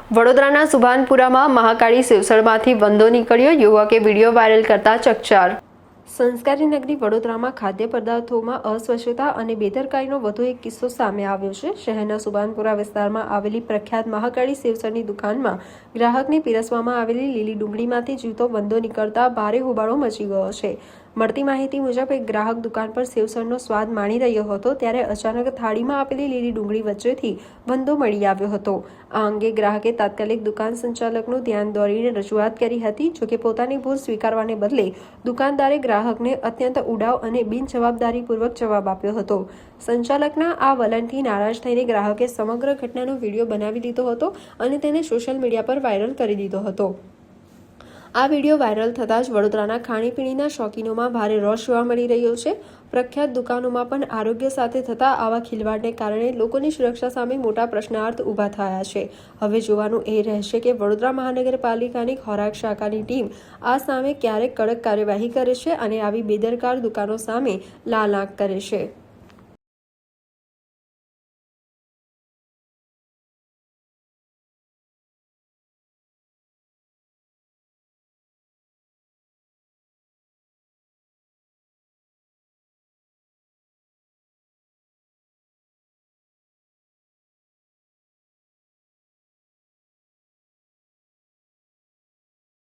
વડોદરાના સુભાનપુરામાં મહાકાળી સેવસળમાંથી વંદો નીકળ્યો, યુવકે વિડીયો વાયરલ કરતા ચકચાર। સંસ્કારી નગરી વડોદરામાં ખાદ્ય પદાર્થોમાં અસ્વચ્છતા અને બેદરકારીનો વધુ એક કિસ્સો સામે આવ્યો છે। શહેરના સુભાનપુરા વિસ્તારમાં આવેલી પ્રખ્યાત મહાકાળી સેવસળની દુકાનમાં ગ્રાહકને પીરસવામાં આવેલી લીલી ડુંગળીમાંથી જીવતો વંદો નીકળતા ભારે હોબાળો મચી ગયો છે। મળતી માહિતી મુજબ એક ગ્રાહક દુકાન પર સેવસળનો સ્વાદ માણી રહ્યો હતો ત્યારે અચાનક થાળીમાં આપેલી લીલી ડુંગળી વચ્ચેથી વંદો મળી આવ્યો હતો। આ અંગે ગ્રાહકે તાત્કાલિક દુકાન સંચાલકનું ધ્યાન દોરીને રજૂઆત કરી હતી। જોકે પોતાની ભૂલ સ્વીકારવાને બદલે દુકાનદારે ગ્રાહકને અત્યંત ઉડાવ અને બિનજવાબદારીપૂર્વક જવાબ આપ્યો હતો। સંચાલકના આ વલણથી નારાજ થઈને ગ્રાહકે સમગ્ર ઘટનાનો વિડીયો બનાવી લીધો હતો અને તેને સોશિયલ મીડિયા પર વાયરલ કરી દીધો હતો। આ વિડીયો વાયરલ થતાં જ વડોદરાના ખાણીપીણીના શોખીનોમાં ભારે રોષ જોવા મળી રહ્યો છે। પ્રખ્યાત દુકાનોમાં પણ આરોગ્ય સાથે થતા આવા ખિલવાડને કારણે લોકોની સુરક્ષા સામે મોટા પ્રશ્નાર્થ ઊભા થયા છે। હવે જોવાનું એ રહેશે કે વડોદરા મહાનગરપાલિકાની ખોરાક શાખાની ટીમ આ સામે ક્યારે કડક કાર્યવાહી કરે છે અને આવી બેદરકાર દુકાનો સામે લાલ આંખ કરે છે।